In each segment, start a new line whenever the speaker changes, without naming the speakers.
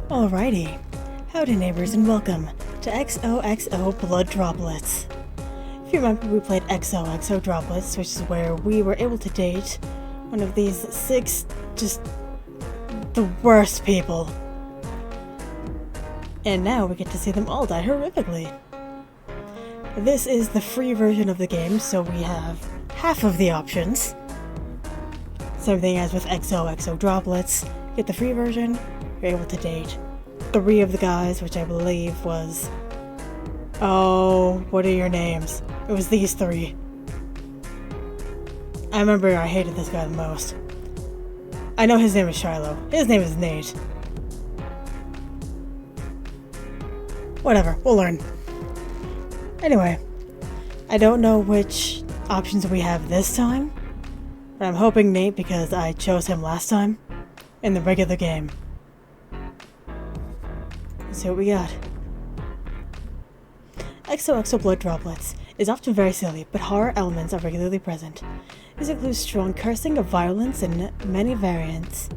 Alrighty, howdy neighbors and welcome to XOXO Blood Droplets. If you remember, we played XOXO Droplets, which is where we were able to date one of these 6 just the worst people. And now we get to see them all die horrifically. This is the free version of the game, so we have half of the options. Same thing as with XOXO Droplets. Get the free version, you're able to date 3 of the guys, which I believe was... Oh, what are your names? It was these 3. I remember I hated this guy the most. I know his name is Shiloh. His name is Nate. Whatever, we'll learn. Anyway, I don't know which options we have this time, but I'm hoping Nate because I chose him last time in the regular game. Let's see what we got. XOXO Blood Droplets is often very silly, but horror elements are regularly present. This includes strong cursing, violence, and many varieties.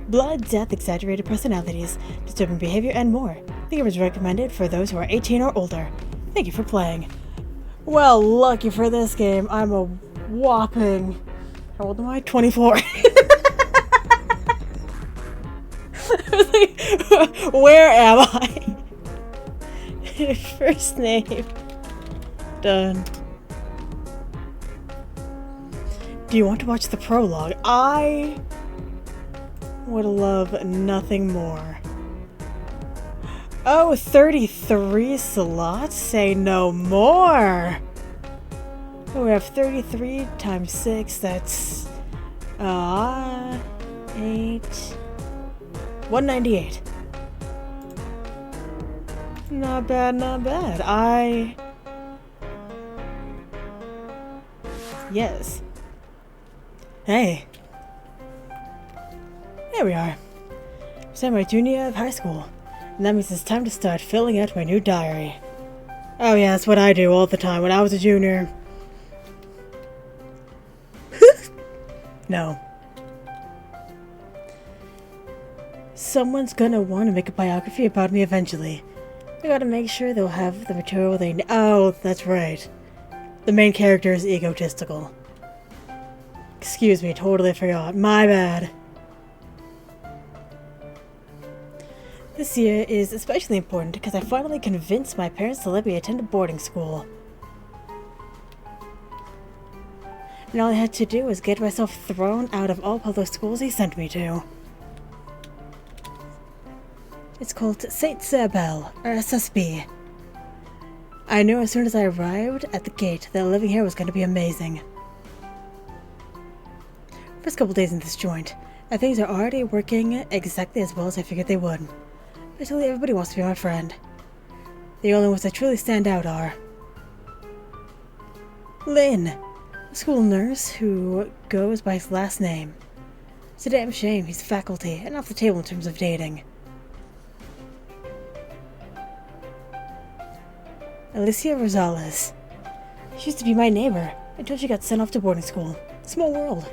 Blood, death, exaggerated personalities, disturbing behavior, and more. The game is recommended for those who are 18 or older. Thank you for playing. Well, lucky for this game, I'm a whopping... How old am I? 24. Where am I? First name. Done. Do you want to watch the prologue? I would love nothing more. Oh, 33 slots? Say no more! Oh, we have 33 times 6, that's... 8... 198. Not bad, not bad. Yes. Hey. There we are. I'm my junior year of high school, and that means it's time to start filling out my new diary. Oh yeah, that's what I do all the time when I was a junior. No. Someone's gonna want to make a biography about me eventually. I gotta make sure they'll have the material they need. Oh, that's right. The main character is egotistical. Excuse me, totally forgot. My bad. This year is especially important because I finally convinced my parents to let me attend a boarding school. And all I had to do was get myself thrown out of all public schools he sent me to. It's called St. Sabel, or SSB. I knew as soon as I arrived at the gate that living here was going to be amazing. First couple days in this joint, and things are already working exactly as well as I figured they would. Basically, everybody wants to be my friend. The only ones that truly stand out are... Lynn, a school nurse who goes by his last name. It's a damn shame he's faculty and off the table in terms of dating. Alicia Rosales. She used to be my neighbor until she got sent off to boarding school. Small world.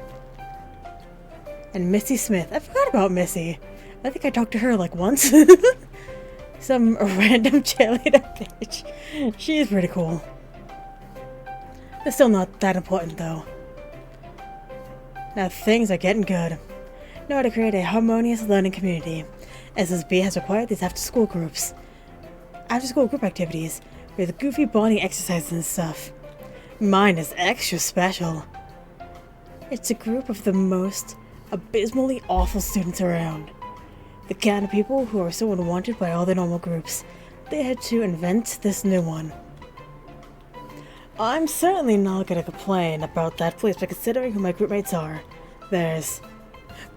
And Missy Smith. I forgot about Missy. I think I talked to her like once. Some random cheerleader bitch. She is pretty cool. It's still not that important though. Now things are getting good. Know how to create a harmonious learning community. SSB has required these after-school groups. After-school group activities with goofy bonding exercises and stuff. Mine is extra special. It's a group of the most abysmally awful students around. The kind of people who are so unwanted by all the normal groups. They had to invent this new one. I'm certainly not gonna complain about that place, but considering who my groupmates are, there's...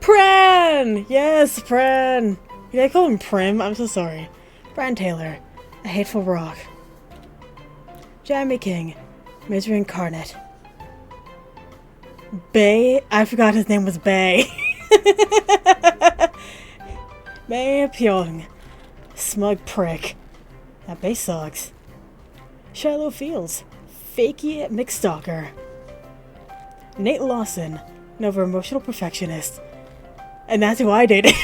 Pran! Yes, Pran! Did I call him Prim? I'm so sorry. Pran Taylor, A Hateful Rock. Jeremy King, Misery Incarnate. Bay? I forgot his name was Bay. Bay Pyong. Smug prick. That Bay sucks. Shiloh Fields. Fakey McStalker. Nate Lawson. An over-emotional perfectionist. And that's who I dated.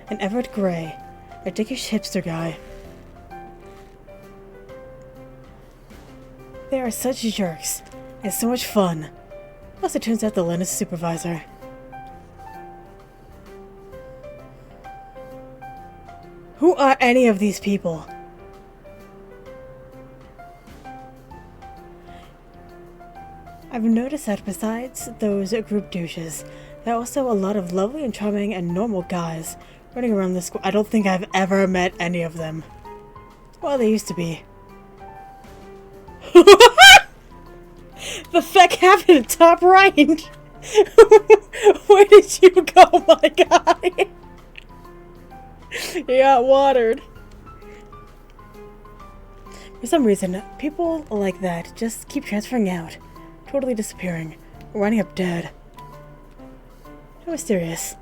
and Everett Gray, a dickish hipster guy. They are such jerks, and so much fun. Plus, it turns out that Lynn is a supervisor. Who are any of these people? I've noticed that besides those group douches, there are also a lot of lovely and charming and normal guys running around the school. I don't think I've ever met any of them. Well, they used to be. The feck happened top right! Where did you go, my guy? You got watered. For some reason, people like that just keep transferring out, totally disappearing, or winding up dead. How mysterious.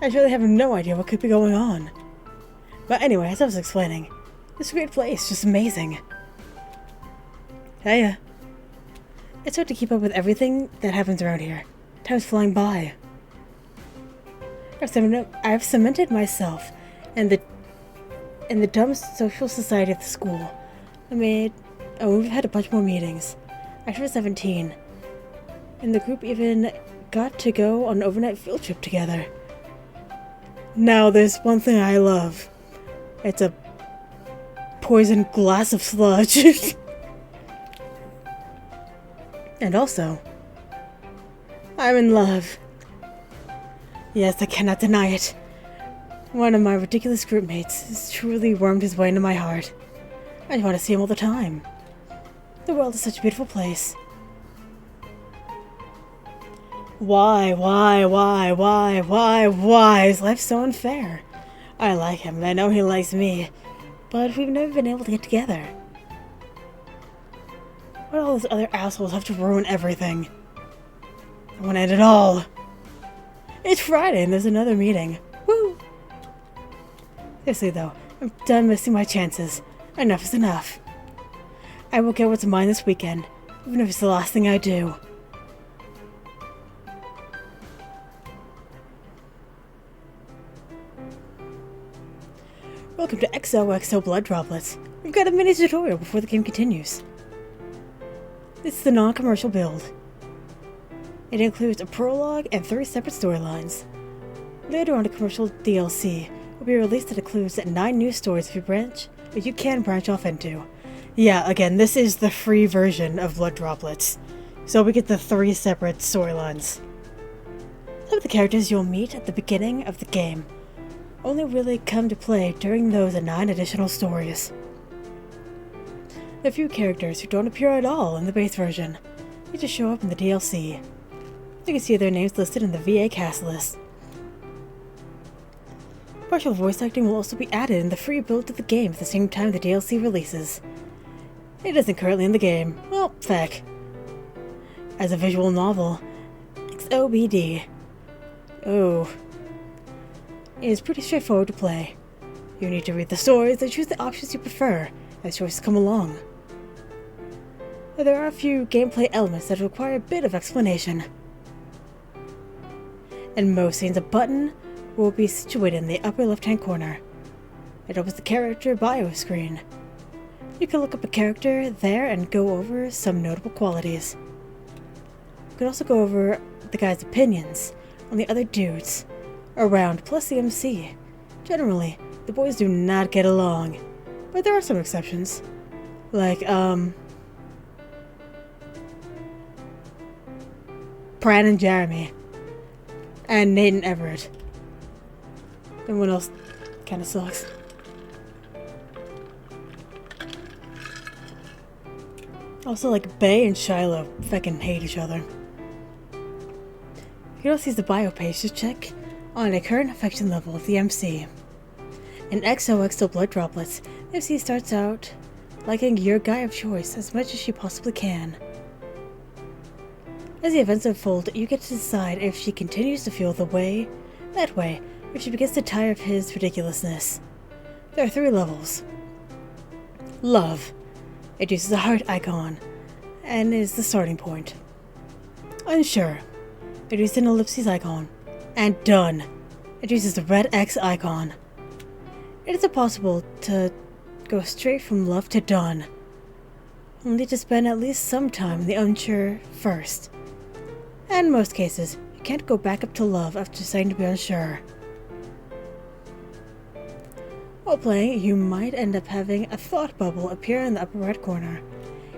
I really have no idea what could be going on. But anyway, as I was explaining, this great place, just amazing. Hiya. It's hard to keep up with everything that happens around here. Time's flying by. I've cemented myself in the dumb social society of the school. We've had a bunch more meetings. I turned 17, and the group even got to go on an overnight field trip together. Now, there's one thing I love. It's a poisoned glass of sludge. And also, I'm in love. Yes, I cannot deny it. One of my ridiculous group mates has truly wormed his way into my heart. I just want to see him all the time. The world is such a beautiful place. Why is life so unfair? I like him and I know he likes me, but we've never been able to get together. Why do all those other assholes have to ruin everything? I want to end it all. It's Friday and there's another meeting. Woo! Seriously though, I'm done missing my chances. Enough is enough. I will get what's mine this weekend, even if it's the last thing I do. Welcome to XOXO Blood Droplets. We've got a mini tutorial before the game continues. This is the non-commercial build. It includes a prologue and 3 separate storylines. Later on, a commercial DLC will be released that includes 9 new stories you can branch off into. Yeah, again, this is the free version of Blood Droplets, so we get the 3 separate storylines. Some of the characters you'll meet at the beginning of the game only really come to play during those 9 additional stories. There are few characters who don't appear at all in the base version. They just show up in the DLC. You can see their names listed in the VA cast list. Partial voice acting will also be added in the free build to the game at the same time the DLC releases. It isn't currently in the game. Well, feck. As a visual novel, XOBD. Oh. It is pretty straightforward to play. You need to read the stories and choose the options you prefer as choices come along. But there are a few gameplay elements that require a bit of explanation. In most scenes, a button will be situated in the upper left-hand corner. It opens the character bio screen. You can look up a character there and go over some notable qualities. You can also go over the guy's opinions on the other dudes around, plus the MC. Generally, the boys do not get along, but there are some exceptions. Like, Pran and Jeremy. And Nate and Everett. Everyone else kinda sucks. Also, like, Bay and Shiloh fucking hate each other. You can also use the bio page to check on a current affection level of the MC. In XOXO Blood Droplets, the MC starts out liking your guy of choice as much as she possibly can. As the events unfold, you get to decide if she continues to feel that way, if she begins to tire of his ridiculousness. There are 3 levels. Love. It uses a heart icon, and is the starting point. Unsure. It uses an ellipses icon, and done. It uses the red X icon. It is impossible to go straight from love to done. You'll need to spend at least some time in the unsure first. And in most cases, you can't go back up to love after deciding to be unsure. While playing, you might end up having a thought bubble appear in the upper right corner.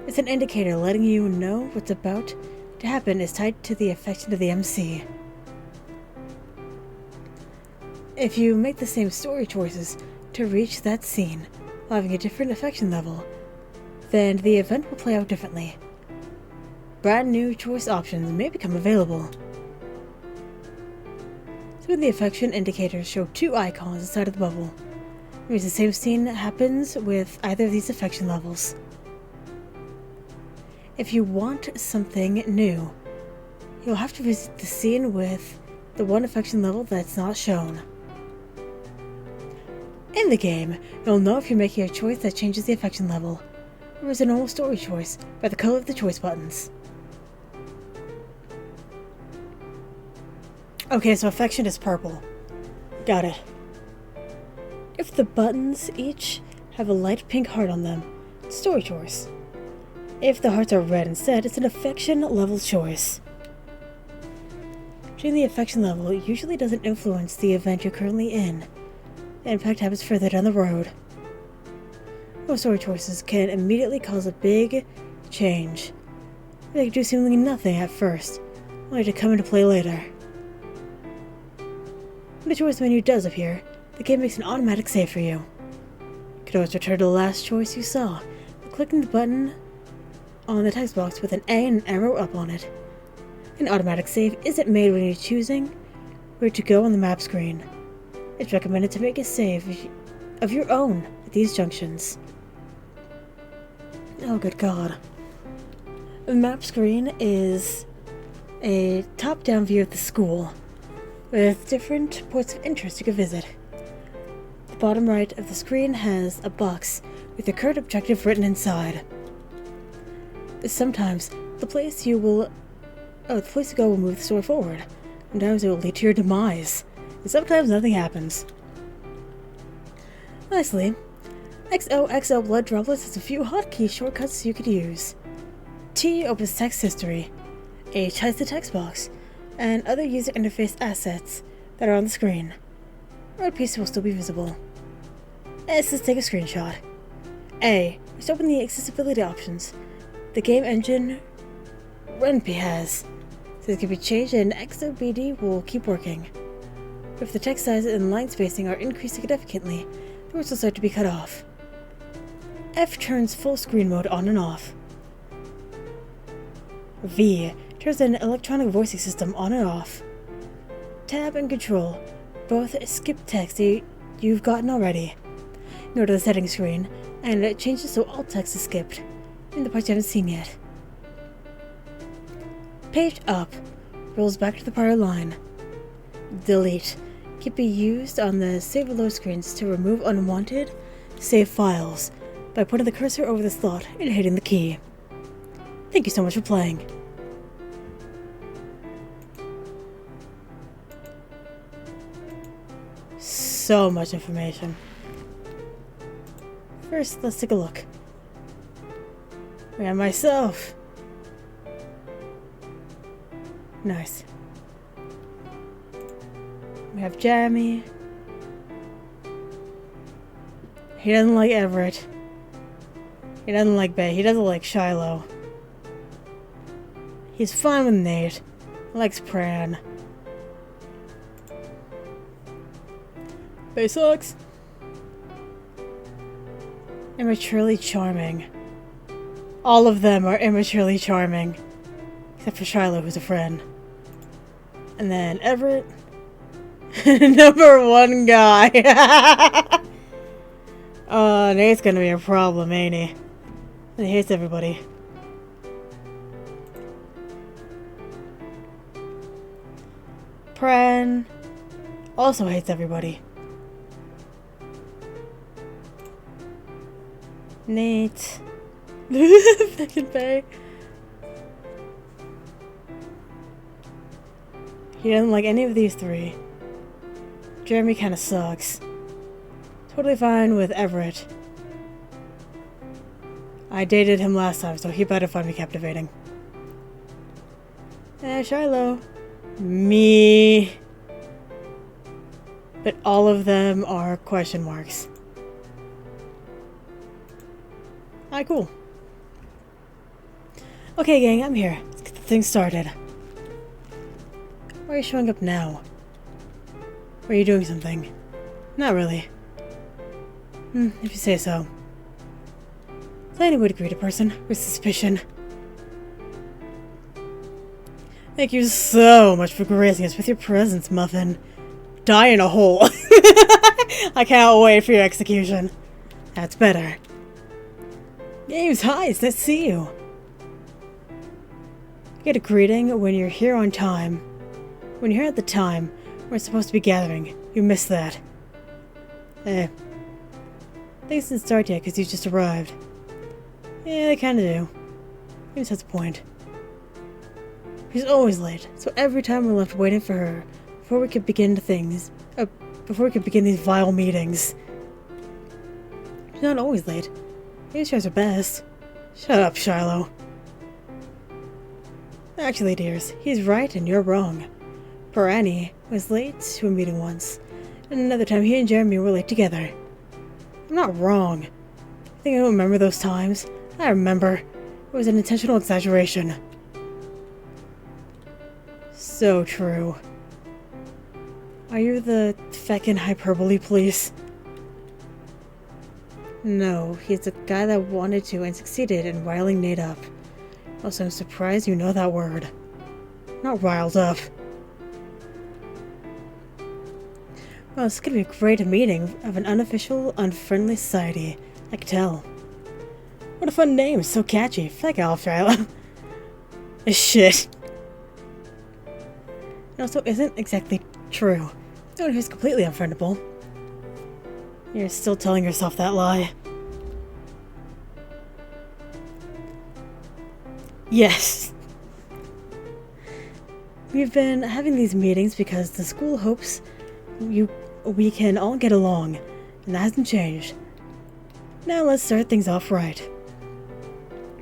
It's an indicator letting you know what's about to happen is tied to the affection of the MC. If you make the same story choices to reach that scene while having a different affection level, then the event will play out differently. Brand new choice options may become available. Soon the affection indicators show two icons inside of the bubble. It means the same scene happens with either of these affection levels. If you want something new, you'll have to visit the scene with the one affection level that's not shown. In the game, you'll know if you're making a choice that changes the affection level, or is a normal story choice by the color of the choice buttons. Okay, so affection is purple. Got it. If the buttons each have a light pink heart on them, it's story choice. If the hearts are red instead, it's an affection level choice. Changing the affection level usually doesn't influence the event you're currently in. The impact happens further down the road. Most story choices can immediately cause a big change. They can do seemingly nothing at first, only to come into play later. When the choice menu does appear, the game makes an automatic save for you. You can always return to the last choice you saw by clicking the button on the text box with an A and an arrow up on it. An automatic save isn't made when you're choosing where to go on the map screen. It's recommended to make a save of your own at these junctions. Oh, good God. The map screen is a top-down view of the school, with different points of interest you can visit. The bottom right of the screen has a box with your current objective written inside. Sometimes the place to go will move the story forward. Sometimes it will lead to your demise, and sometimes nothing happens. Lastly, XOXO Blood Droplets has a few hotkey shortcuts you could use. T opens text history, H hides the text box, and other user interface assets that are on the screen. Red piece will still be visible. S is take a screenshot. A is to open the accessibility options the game engine Renpy has, so it can be changed and XOBD will keep working. But if the text size and line spacing are increased significantly, the words will start to be cut off. F turns full screen mode on and off. V turns an electronic voicing system on and off. Tab and Control both skip text you've gotten already. Go to the settings screen, and it changes so all text is skipped, in the parts you haven't seen yet. Page Up rolls back to the prior line. Delete can be used on the save or load screens to remove unwanted save files by putting the cursor over the slot and hitting the key. Thank you so much for playing. So much information. First, let's take a look. We have myself. Nice. We have Jeremy. He doesn't like Everett. He doesn't like Bay. He doesn't like Shiloh. He's fine with Nate. Likes Pran. Bay sucks. Immaturely charming. All of them are immaturely charming. Except for Shiloh, who's a friend. And then Everett. Number one guy. Oh, Nate's gonna be a problem, ain't he? And he hates everybody. Pran also hates everybody. Nate. Fucking Bay. He doesn't like any of these three. Jeremy kinda sucks. Totally fine with Everett. I dated him last time, so he better find me captivating. Shiloh. Me. But all of them are question marks. Alright, cool. Okay, gang, I'm here. Let's get the thing started. Why are you showing up now? Or are you doing something? Not really. If you say so. Lenny would greet a person with suspicion. Thank you so much for gracing us with your presence, Muffin. Die in a hole. I cannot wait for your execution. That's better. James, hi, it's nice to see you. You get a greeting when you're here on time. When you're here at the time we're supposed to be gathering. You missed that. Things didn't start yet because you just arrived. Yeah, they kinda do. James has a point. She's always late, so every time we're left waiting for her before we could begin these vile meetings. She's not always late. Maybe she tries her best. Shut up, Shiloh. Actually, dears, he's right and you're wrong. Poor Annie was late to a meeting once, and another time he and Jeremy were late together. I'm not wrong. I think I don't remember those times. I remember. It was an intentional exaggeration. So true. Are you the feckin' hyperbole police? No, he's the guy that wanted to and succeeded in riling Nate up. Also, I'm surprised you know that word. Not riled up. Well, it's gonna be a great meeting of an unofficial, unfriendly society. I can tell. What a fun name, so catchy. Feck off, Shiloh. Shit. It also isn't exactly true. No one who's completely unfriendable. You're still telling yourself that lie. Yes. We've been having these meetings because the school hopes we can all get along, and that hasn't changed. Now let's start things off right.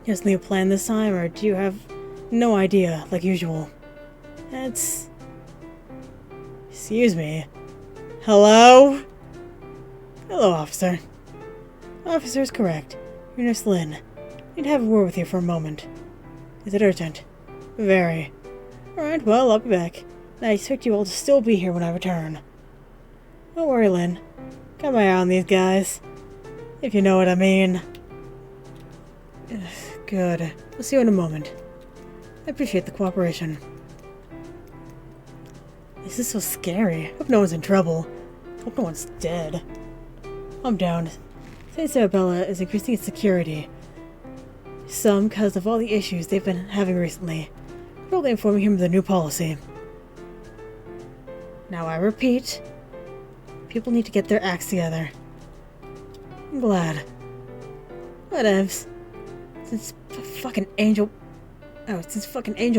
You have something planned this time, or do you have no idea, like usual? That's... Excuse me. Hello? Hello, officer. Officer is correct. You're Nurse Lynn. I need to have a word with you for a moment. Is it urgent? Very. Alright, well, I'll be back. I expect you all to still be here when I return. Don't worry, Lynn. Got my eye on these guys. If you know what I mean. Good. We'll see you in a moment. I appreciate the cooperation. This is so scary. Hope no one's in trouble. Hope no one's dead. I'm down. St. Isabella is increasing its security. Some because of all the issues they've been having recently. Probably informing him of the new policy. Now I repeat, people need to get their acts together. I'm glad. Whatevs. Since fucking Angel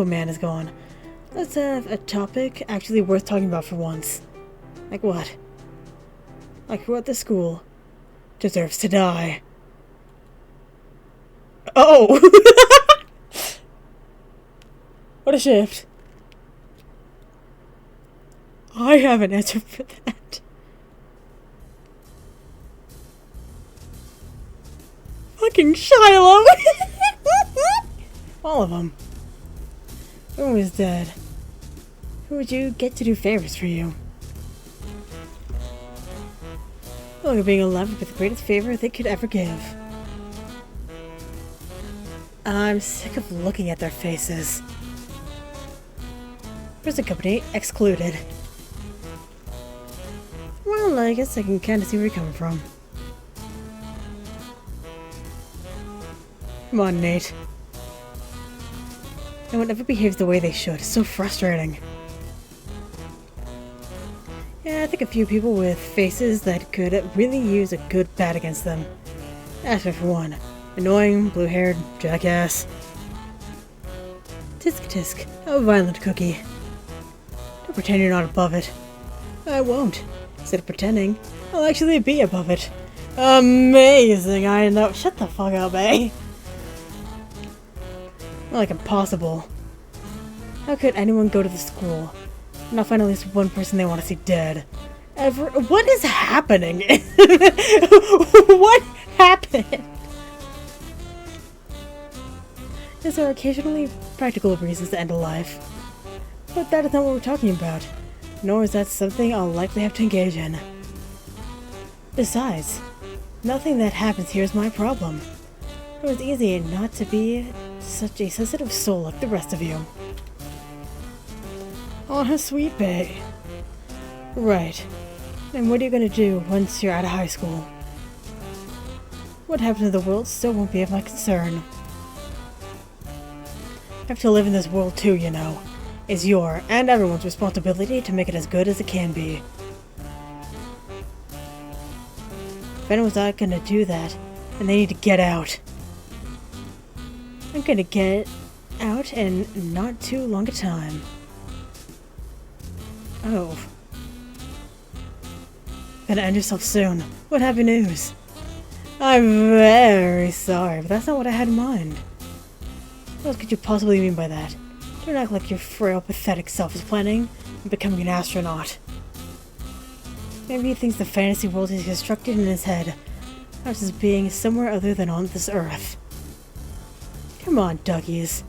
Man is gone, let's have a topic actually worth talking about for once. Like what? Like who at the school deserves to die? Oh! What a shift. I have an answer for that. Fucking Shiloh! All of them. Everyone was dead. Who would you get to do favors for you? Look at being alive would be the greatest favor they could ever give. I'm sick of looking at their faces. Present company excluded. Well, I guess I can kind of see where you're coming from. Come on, Nate. No one ever behaves the way they should. It's so frustrating. Yeah, I think a few people with faces that could really use a good bat against them. Asher for one. Annoying, blue-haired, jackass. Tisk tisk, how violent cookie. Don't pretend you're not above it. I won't. Instead of pretending, I'll actually be above it. Amazing, I know. Shut the fuck up, eh? Like impossible. How could anyone go to the school and not find at least one person they want to see dead? What is happening? What happened? Yes, there are occasionally practical reasons to end a life. But that is not what we're talking about. Nor is that something I'll likely have to engage in. Besides, nothing that happens here is my problem. It was easy not to be such a sensitive soul like the rest of you. Oh, how sweet, bae. Right. And what are you gonna do once you're out of high school? What happens in the world still won't be of my concern. I have to live in this world too, you know. It's your and everyone's responsibility to make it as good as it can be. If anyone's not gonna do that, then they need to get out. I'm gonna get out in not too long a time. Oh. Gonna end yourself soon. What happy news? I'm very sorry, but that's not what I had in mind. What else could you possibly mean by that? Don't act like your frail, pathetic self is planning on becoming an astronaut. Maybe he thinks the fantasy world he's constructed in his head as his being somewhere other than on this earth. Come on, Dougies.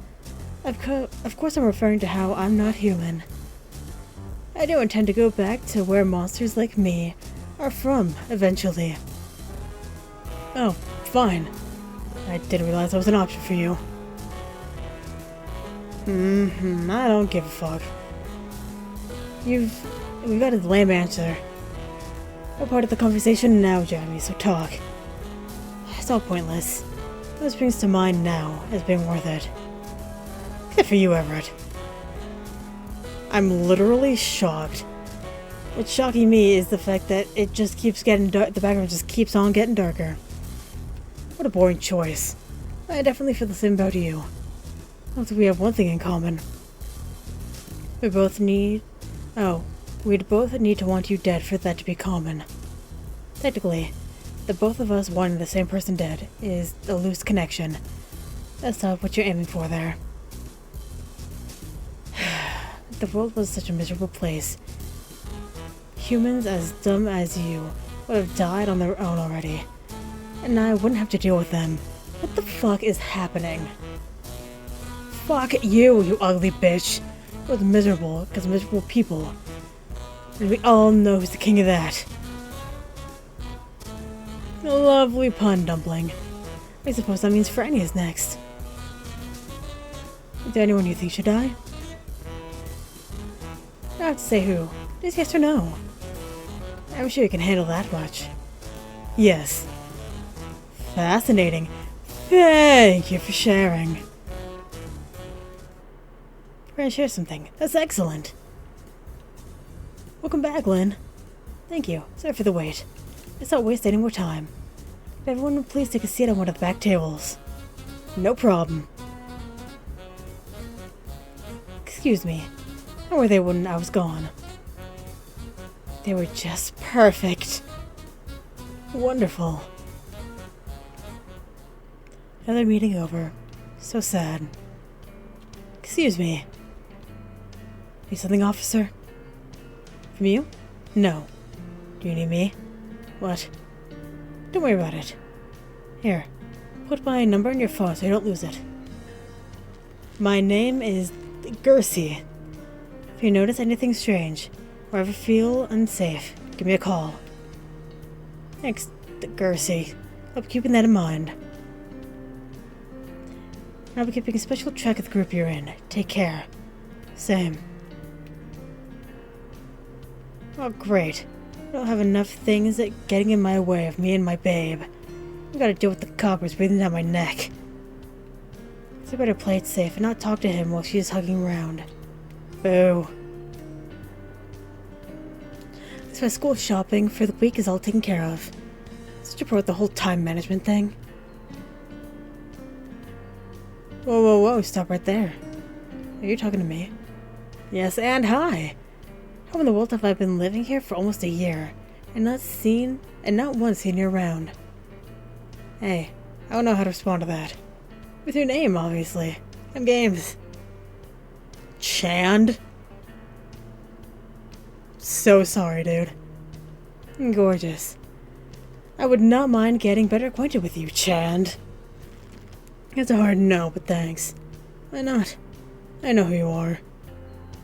Of course I'm referring to how I'm not human. I do intend to go back to where monsters like me are from, eventually. Oh, fine. I didn't realize that was an option for you. I don't give a fuck. We've got a lame answer. We're part of the conversation now, Jeremy, so talk. It's all pointless. What springs to mind now as being worth it? Except for you, Everett. I'm literally shocked. What's shocking me is the fact that it just keeps getting dark. The background just keeps on getting darker. What a boring choice. I definitely feel the same about you. Although we have one thing in common. We'd both need to want you dead for that to be common. Technically, the both of us wanting the same person dead is a loose connection. That's not what you're aiming for there. The world was such a miserable place. Humans as dumb as you would have died on their own already. And I wouldn't have to deal with them. What the fuck is happening? Fuck you, you ugly bitch. We're miserable because of miserable people. And we all know who's the king of that. A lovely pun, Dumpling. I suppose that means Franny is next. Is there anyone you think should die? I don't have to say who. Just yes or no. I'm sure you can handle that much. Yes. Fascinating. Thank you for sharing. We're gonna share something. That's excellent. Welcome back, Lynn. Thank you. Sorry for the wait. Let's not waste any more time. If everyone would please take a seat on one of the back tables. No problem. Excuse me. How were they when I was gone? They were just perfect. Wonderful. Another meeting over. So sad. Excuse me. Need something, officer? From you? No. Do you need me? What? Don't worry about it. Here. Put my number in your phone so you don't lose it. My name is Gersie. If you notice anything strange, or ever feel unsafe, give me a call. Thanks, Gersie. I'll be keeping that in mind. I'll be keeping a special track of the group you're in. Take care. Same. Oh, great. I don't have enough things that getting in my way of me and my babe. I gotta deal with the coppers breathing down my neck. So I better play it safe and not talk to him while she's hugging around. Boo. So my school shopping for the week is all taken care of. Such a pro at the whole time management thing. Whoa, whoa, whoa, stop right there. Are you talking to me? Yes, and hi! How in the world have I been living here for almost a year? and not once seen you around. Hey, I don't know how to respond to that. With your name, obviously. I'm Games. Chand? So sorry, dude. Gorgeous. I would not mind getting better acquainted with you, Chand. It's a hard no, but thanks. Why not? I know who you are.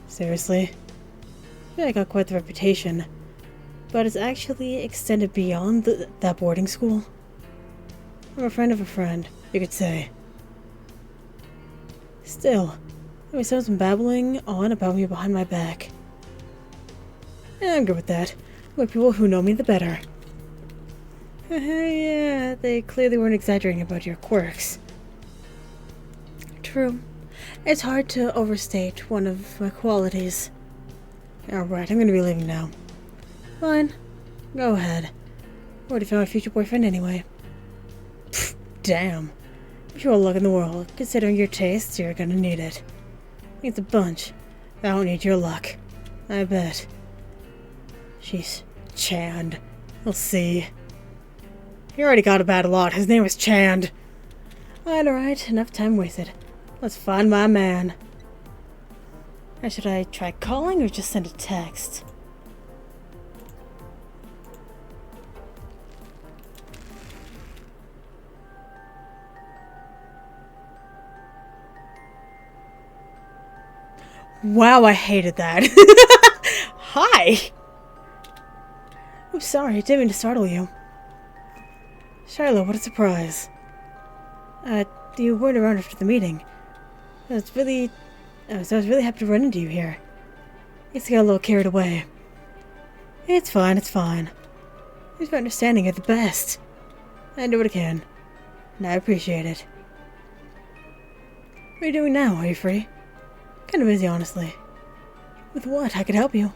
Seriously? I feel I got quite the reputation, but it's actually extended beyond that boarding school. I'm a friend of a friend, you could say. Still, there was some babbling on about me behind my back. I'm good with that. The more people who know me, the better. Yeah, they clearly weren't exaggerating about your quirks. True. It's hard to overstate one of my qualities. Alright, I'm gonna be leaving now. Fine. Go ahead. Already found my future boyfriend anyway. Pfft, damn. Wish you all luck in the world. Considering your tastes, you're gonna need it. It's a bunch. I don't need your luck. I bet. Jeez. Chand. We'll see. He already got a bad lot. His name was Chand. Alright, enough time wasted. Let's find my man. Or should I try calling or just send a text? Wow, I hated that. Hi! I'm sorry, I didn't mean to startle you. Shiloh, what a surprise. You weren't around after the meeting. I was really happy to run into you here. I guess I got a little carried away. It's fine, it's fine. Thanks for understanding, you're the best. I do what I can, and I appreciate it. What are you doing now? Are you free? Kind of busy, honestly. With what? I could help you.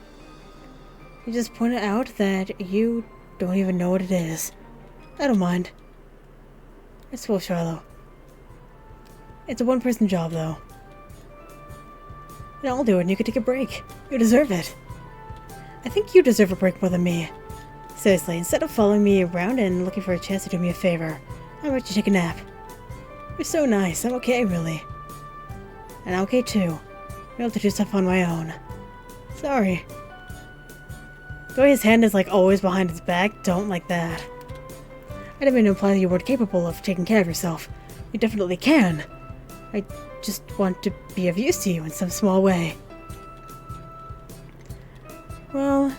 You just pointed out that you don't even know what it is. I don't mind. It's cool, Shiloh. It's a one-person job, though. And I'll do it, and you can take a break. You deserve it. I think you deserve a break more than me. Seriously, instead of following me around and looking for a chance to do me a favor, I'll let you take a nap. You're so nice. I'm okay, really. And I'm okay, too. I'm able to do stuff on my own. Sorry. The way his hand is, like, always behind his back, don't like that. I didn't mean to imply that you weren't capable of taking care of yourself. You definitely can. I just want to be of use to you in some small way. Well,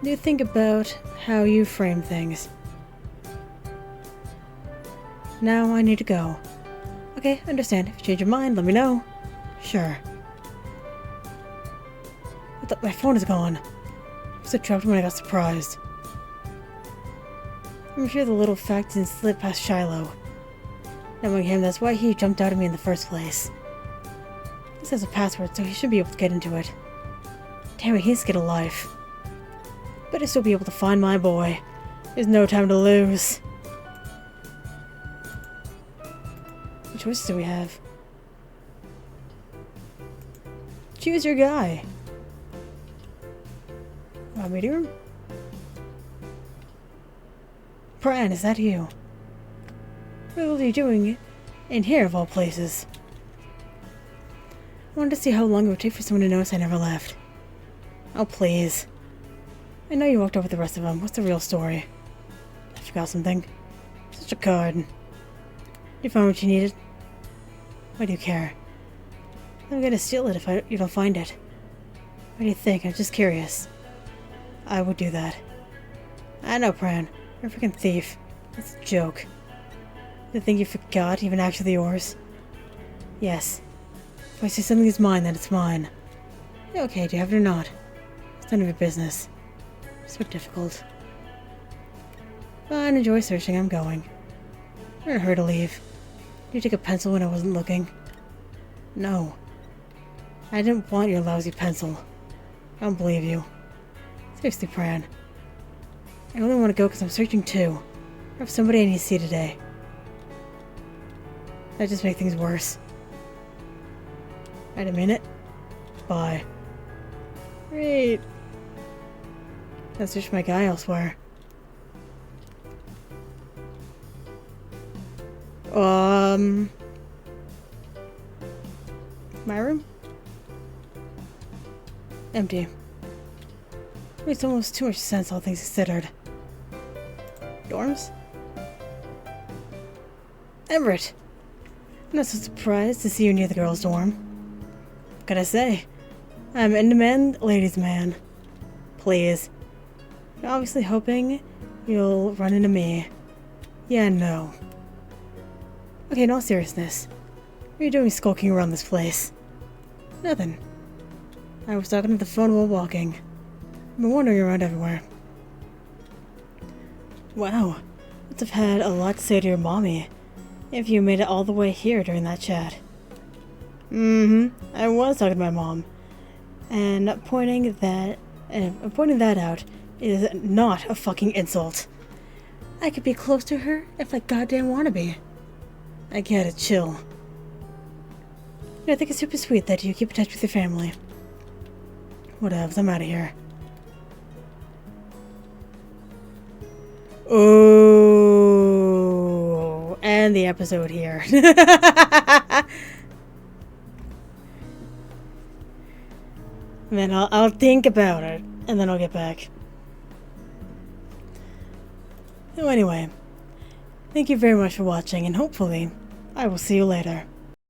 do think about how you frame things. Now I need to go. Okay, understand. If you change your mind, let me know. Sure. I thought my phone is gone. I was so trapped when I got surprised. I'm sure the little fact didn't slip past Shiloh. Knowing him, that's why he jumped out at me in the first place. This has a password, so he should be able to get into it. Damn it, he needs to get a life. Better still be able to find my boy. There's no time to lose. What choices do we have? Choose your guy. Meeting room? Pran, is that you? What are you doing in here, of all places? I wanted to see how long it would take for someone to notice I never left. Oh, please. I know you walked over with the rest of them. What's the real story? I forgot something. Such a card. You found what you needed? Why do you care? I'm gonna steal it if you don't find it. What do you think? I'm just curious. I would do that. I know, Pran. You're a freaking thief. It's a joke. The thing you forgot even actually yours? Yes. If I say something is mine, then it's mine. Okay, do you have it or not? It's none of your business. It's so difficult. Fine, enjoy searching. I'm going. I'm in a hurry to leave. Did you take a pencil when I wasn't looking? No. I didn't want your lousy pencil. I don't believe you. Seriously, Pran. I only want to go because I'm searching too. I have somebody I need to see today. That just makes things worse. Wait a minute. Bye. Great. I switched my guy elsewhere. My room? Empty. Makes almost too much sense, all things considered. Dorms? Everett! I'm not so surprised to see you near the girls' dorm. What can I say? I'm an in-demand ladies' man. Please. You're obviously hoping you'll run into me. Yeah, no. Okay, in all seriousness. What are you doing skulking around this place? Nothing. I was talking to the phone while walking. I've been wandering around everywhere. Wow. Must have had a lot to say to your mommy, if you made it all the way here during that chat. I was talking to my mom. And pointing that out is not a fucking insult. I could be close to her if I goddamn wanna be. I get it, chill. I think it's super sweet that you keep in touch with your family. Whatevs, I'm out of here. Oh, and the episode here. And then I'll think about it, and then I'll get back. So anyway, thank you very much for watching, and hopefully, I will see you later.